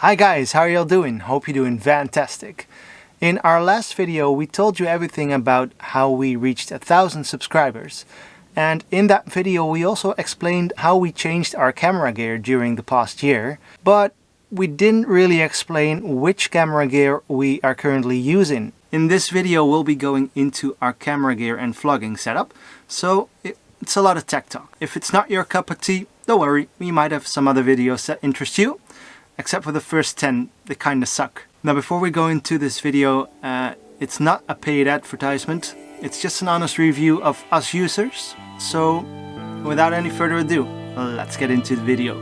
Hi guys, how are y'all doing? Hope you're doing fantastic. In our last video we told you everything about how we reached 1,000 subscribers. And in that video we also explained how we changed our camera gear during the past year. But we didn't really explain which camera gear we are currently using. In this video we'll be going into our camera gear and vlogging setup. So it's a lot of tech talk. If it's not your cup of tea, don't worry, we might have some other videos that interest you. Except for the first 10, they kinda suck. Now before we go into this video, it's not a paid advertisement. It's just an honest review of us users. So without any further ado, let's get into the video.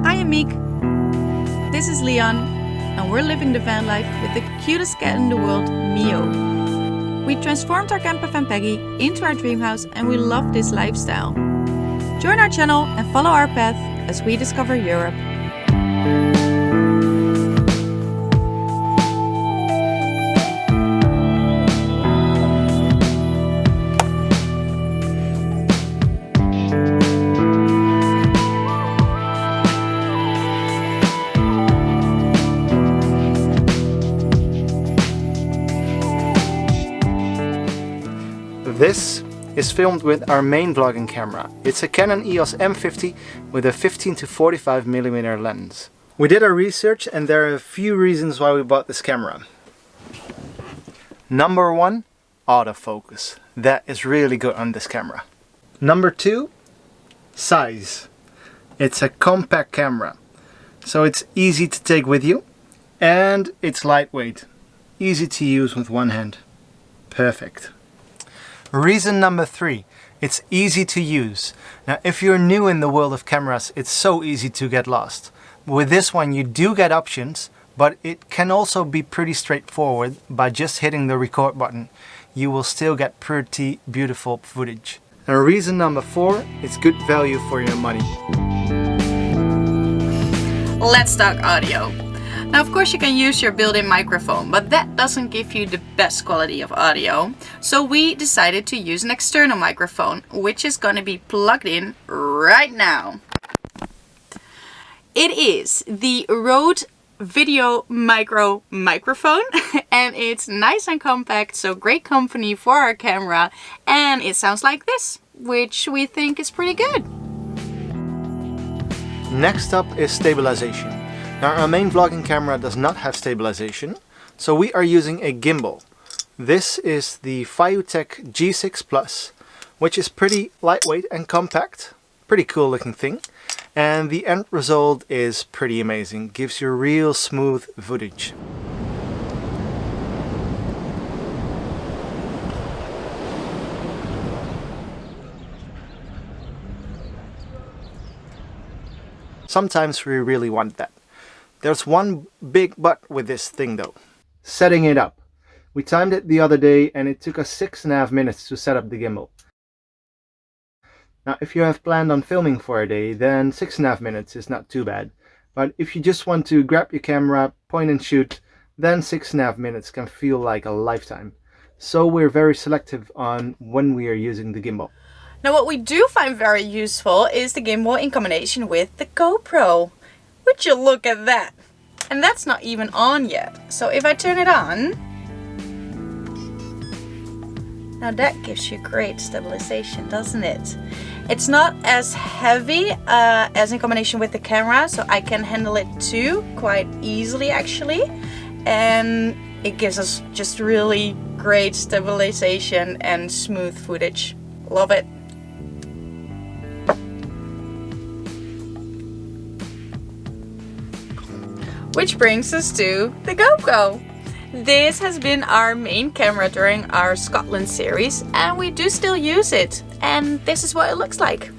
Hi, I'm Miek. This is Leon, and we're living the van life with the cutest cat in the world, Mio. We transformed our camper van Peggy into our dream house, and we love this lifestyle. Join our channel and follow our path as we discover Europe. This is filmed with our main vlogging camera. It's a Canon EOS M50 with a 15-45mm lens. We did our research and there are a few reasons why we bought this camera. Number 1, autofocus. That is really good on this camera. Number 2, size. It's a compact camera, so it's easy to take with you and it's lightweight. Easy to use with one hand. Perfect. Reason number 3, it's easy to use. Now if you're new in the world of cameras, it's so easy to get lost. With this one you do get options, but it can also be pretty straightforward. By just hitting the record button, you will still get pretty beautiful footage. And reason number 4, it's good value for your money. Let's talk audio. Now, of course you can use your built-in microphone, but that doesn't give you the best quality of audio. So we decided to use an external microphone, which is going to be plugged in right now. It is the Rode Video Micro microphone and it's nice and compact, so great company for our camera, and it sounds like this, which we think is pretty good. Next up is stabilization. Now our main vlogging camera does not have stabilization, so we are using a gimbal. This is the Feiyu G6 Plus, which is pretty lightweight and compact. Pretty cool looking thing. And the end result is pretty amazing. Gives you real smooth footage. Sometimes we really want that. There's one big but with this thing though. Setting it up. We timed it the other day and it took us 6.5 minutes to set up the gimbal. Now if you have planned on filming for a day, then 6.5 minutes is not too bad. But if you just want to grab your camera, point and shoot, then 6.5 minutes can feel like a lifetime. So we're very selective on when we are using the gimbal. Now what we do find very useful is the gimbal in combination with the GoPro. Would you look at that? And that's not even on yet. So if I turn it on, now that gives you great stabilization, doesn't it? It's not as heavy as in combination with the camera, so I can handle it too quite easily actually. And it gives us just really great stabilization and smooth footage. Love it. Which brings us to the GoPro. This has been our main camera during our Scotland series and we do still use it. And this is what it looks like.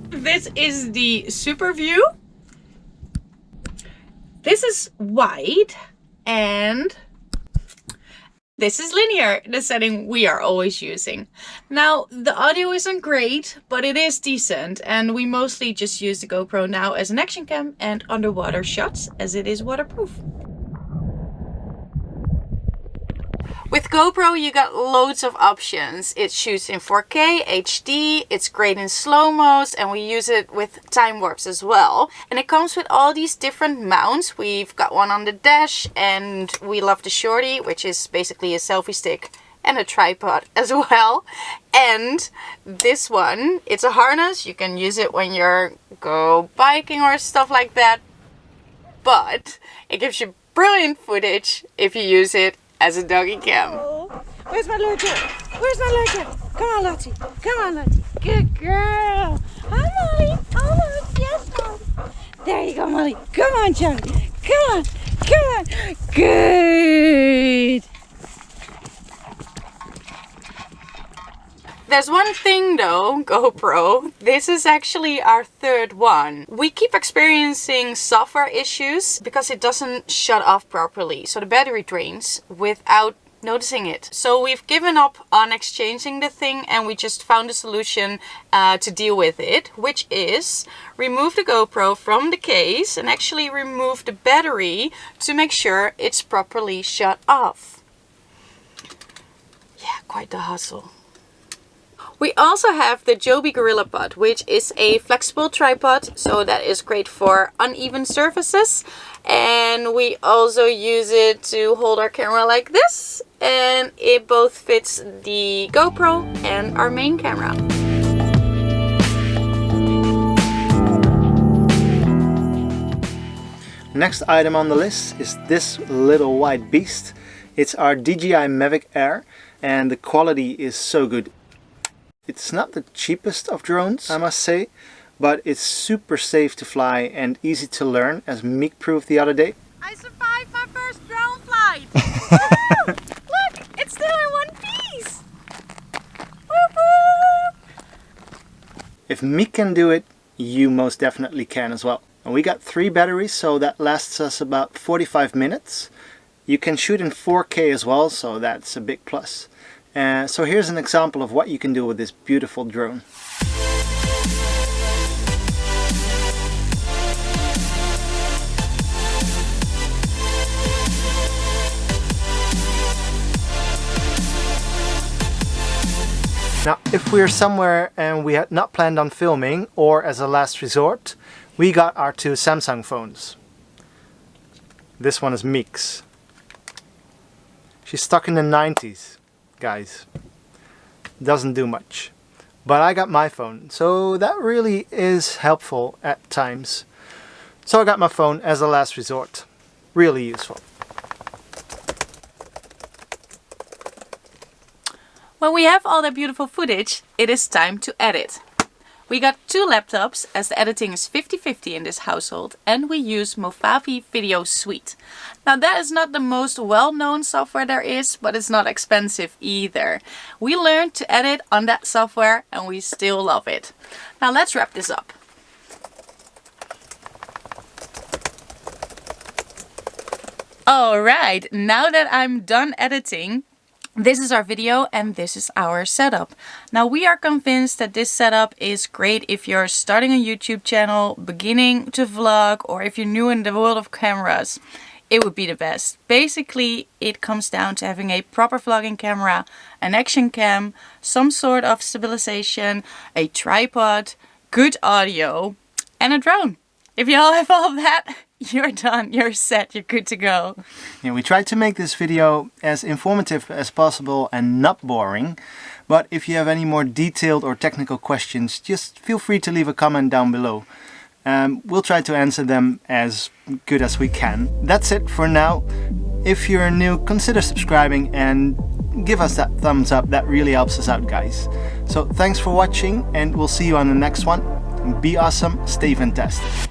This is the super view. This is wide and this is linear, the setting we are always using. Now, the audio isn't great, but it is decent, and we mostly just use the GoPro now as an action cam and underwater shots, as it is waterproof. With GoPro you got loads of options. It shoots in 4K, HD, it's great in slow-mos, and we use it with time warps as well. And it comes with all these different mounts. We've got one on the dash, and we love the shorty, which is basically a selfie stick and a tripod as well. And this one, it's a harness. You can use it when you're go biking or stuff like that. But it gives you brilliant footage if you use it as a doggy cam. Oh, where's my little girl? Where's my little girl? Come on, Lottie. Come on, Lottie. Good girl. Hi, Molly. Oh, Lottie. Yes, Molly. There you go, Molly. Come on, Johnny. Come on. Come on. Good. There's one thing though, GoPro, this is actually our third one. We keep experiencing software issues because it doesn't shut off properly. So the battery drains without noticing it. So we've given up on exchanging the thing, and we just found a solution to deal with it, which is remove the GoPro from the case and actually remove the battery to make sure it's properly shut off. Yeah, quite the hustle. We also have the Joby GorillaPod, which is a flexible tripod, so that is great for uneven surfaces. And we also use it to hold our camera like this, and it both fits the GoPro and our main camera. Next item on the list is this little white beast. It's our DJI Mavic Air, and the quality is so good. It's not the cheapest of drones, I must say, but it's super safe to fly and easy to learn, as Miek proved the other day. I survived my first drone flight! Woohoo! Look, it's still in one piece! Woo-hoo! If Miek can do it, you most definitely can as well. And we got 3 batteries, so that lasts us about 45 minutes. You can shoot in 4K as well, so that's a big plus. So here's an example of what you can do with this beautiful drone. Now, if we're somewhere and we had not planned on filming, or as a last resort, we got our 2 Samsung phones. This one is Miek's. She's stuck in the 90s. Guys, doesn't do much, but I got my phone, so that really is helpful at times. So I got my phone as a last resort. Really useful. When we have all that beautiful footage, it is time to edit. We got 2 laptops, as the editing is 50-50 in this household, and we use Movavi Video Suite. Now that is not the most well-known software there is, but it's not expensive either. We learned to edit on that software and we still love it. Now let's wrap this up. Alright, now that I'm done editing, this is our video and this is our setup. Now we are convinced that this setup is great if you're starting a YouTube channel, beginning to vlog, or if you're new in the world of cameras. It would be the best. Basically, it comes down to having a proper vlogging camera, an action cam, some sort of stabilization, a tripod, good audio, and a drone. If you all have all of that, you're done, you're set, you're good to go. Yeah, we tried to make this video as informative as possible and not boring. But if you have any more detailed or technical questions, just feel free to leave a comment down below. We'll try to answer them as good as we can. That's it for now. If you're new, consider subscribing and give us that thumbs up. That really helps us out, guys. So thanks for watching, and we'll see you on the next one. Be awesome, stay fantastic.